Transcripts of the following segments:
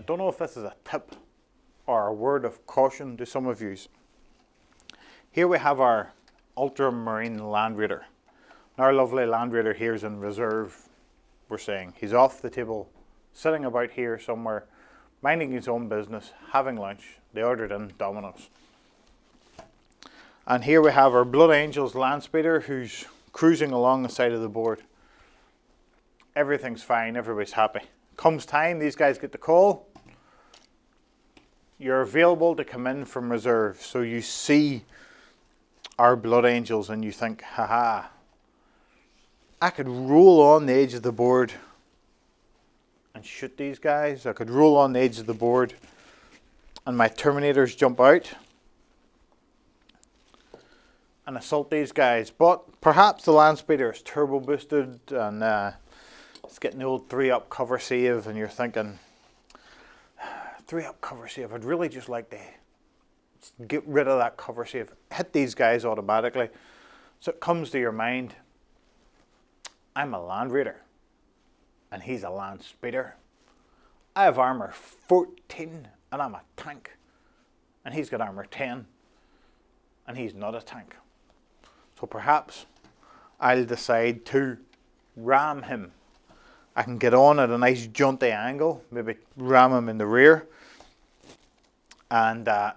don't know if this is a tip or a word of caution to some of you. Here we have our ultramarine Land Raider. Our lovely Land Raider here is in reserve, we're saying. He's off the table, sitting about here somewhere, minding his own business, having lunch. They ordered in Domino's. And here we have our Blood Angels land speeder who's cruising along the side of the board. Everything's fine, everybody's happy. Comes time, these guys get the call. You're available to come in from reserve. So you see our Blood Angels and you think, haha, I could roll on the edge of the board and shoot these guys. I could roll on the edge of the board and my Terminators jump out and assault these guys. But perhaps the land speeder is turbo boosted and it's getting the old 3-up cover save, and you're thinking, 3-up cover save, I'd really just like to get rid of that cover save, hit these guys automatically. So it comes to your mind, I'm a Land Raider and he's a land speeder. I have armor 14 and I'm a tank, and he's got armor 10 and he's not a tank. So perhaps I'll decide to ram him. I can get on at a nice jaunty angle, maybe ram him in the rear, and I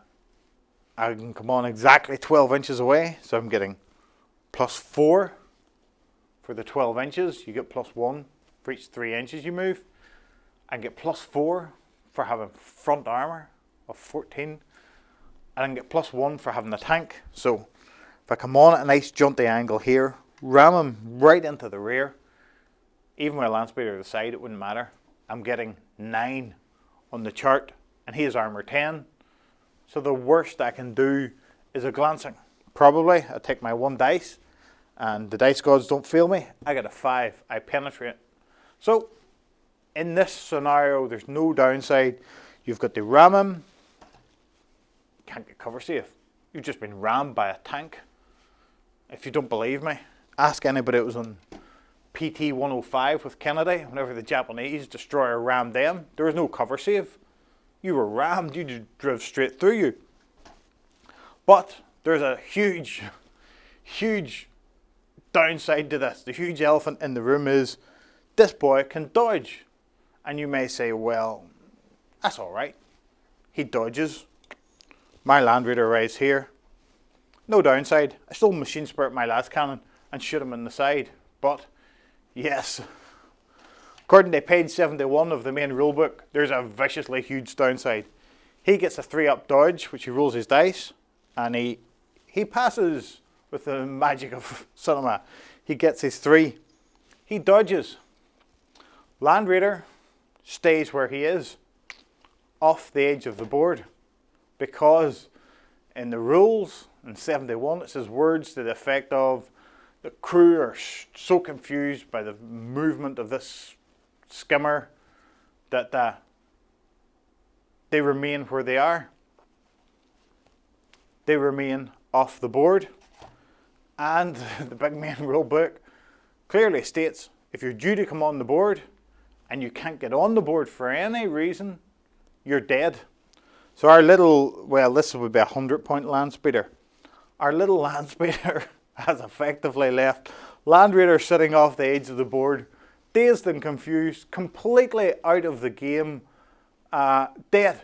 can come on exactly 12 inches away, so I'm getting +4 for the 12 inches. You get +1 for each 3 inches you move. I get +4 for having front armor of 14, and I can get +1 for having the tank. So if I come on at a nice jaunty angle here, ram him right into the rear, even with a land speeder to the side, it wouldn't matter. I'm getting 9 on the chart, and he has armor 10. So the worst I can do is a glancing. Probably I take my 1 dice, and the dice gods don't fail me. I get a 5. I penetrate. So in this scenario, there's no downside. You've got to ram him. Can't get cover save. You've just been rammed by a tank. If you don't believe me, ask anybody that was on PT 105 with Kennedy, whenever the Japanese destroyer rammed them. There was no cover save. You were rammed, you just drove straight through you. But there's a huge, huge downside to this. The huge elephant in the room is this boy can dodge. And you may say, well, that's alright. He dodges. My Land Raider arrives here. No downside. I still machine spirit my last cannon and shoot him in the side. But yes, according to page 71 of the main rulebook, there's a viciously huge downside. He gets a 3-up dodge, which he rolls his dice, and he passes with the magic of cinema. He gets his 3. He dodges. Land Raider stays where he is, off the edge of the board, because in the rules in 71 it says words to the effect of, the crew are so confused by the movement of this skimmer that they remain where they are. They remain off the board. And the big main rule book clearly states, if you're due to come on the board and you can't get on the board for any reason, you're dead. So our little, well, this would be a 100-point land speeder. Our little land speeder has effectively left Land Raider sitting off the edge of the board, dazed and confused, completely out of the game, dead.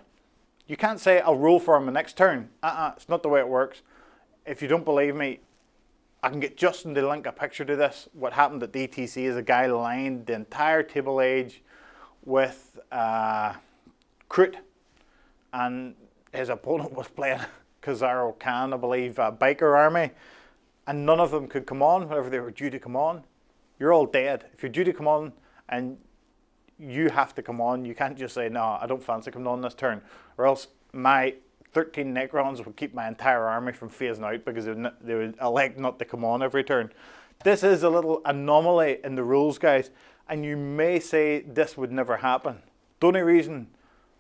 You can't say, I'll roll for him the next turn. It's not the way it works. If you don't believe me, I can get Justin to link a picture to this. What happened at DTC is a guy lined the entire table edge with Crute, and his opponent was playing Kazaro Khan, I believe, biker army, and none of them could come on whenever they were due to come on. You're all dead. If you're due to come on and you have to come on, you can't just say, no, I don't fancy coming on this turn, or else my 13 Necrons would keep my entire army from phasing out because they would elect not to come on every turn. This is a little anomaly in the rules, guys, and you may say this would never happen. The only reason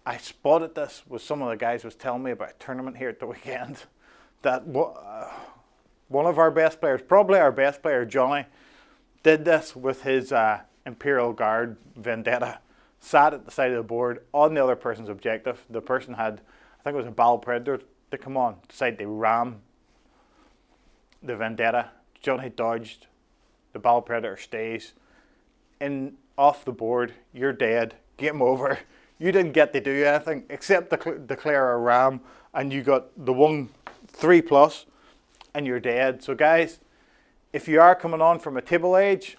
I spotted this was some of the guys was telling me about a tournament here at the weekend that one of our best players, probably our best player, Johnny, did this with his Imperial Guard Vendetta. sat at the side of the board on the other person's objective. The person had, I think it was a battle predator to come on, decided to ram the Vendetta. Johnny dodged, the battle predator stays in off the board. You're dead, game over. You didn't get to do anything except declare a ram, and you got the 1-3+, and you're dead. So guys, if you are coming on from a table edge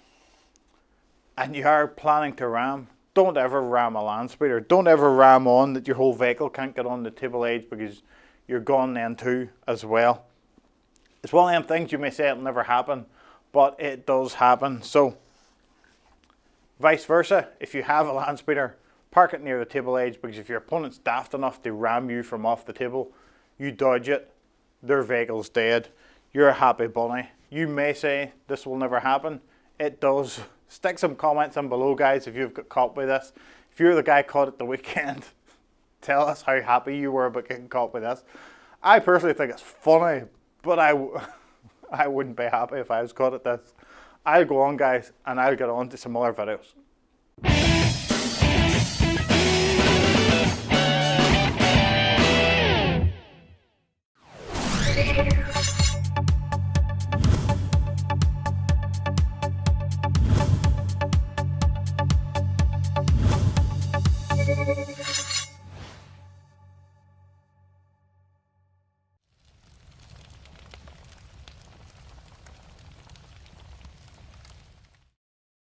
and you are planning to ram, don't ever ram a land speeder. Don't ever ram on that your whole vehicle can't get on the table edge, because you're gone then too as well. It's one of them things you may say it'll never happen, but it does happen. So vice versa, if you have a land speeder, park it near the table edge, because if your opponent's daft enough to ram you from off the table, you dodge it, their vehicle's dead, you're a happy bunny. You may say this will never happen. It does. Stick some comments in below, guys, if you've got caught by this. If you're the guy caught at the weekend, tell us how happy you were about getting caught by this. I personally think it's funny, but I wouldn't be happy if I was caught at this. I'll go on, guys, and I'll get on to some other videos.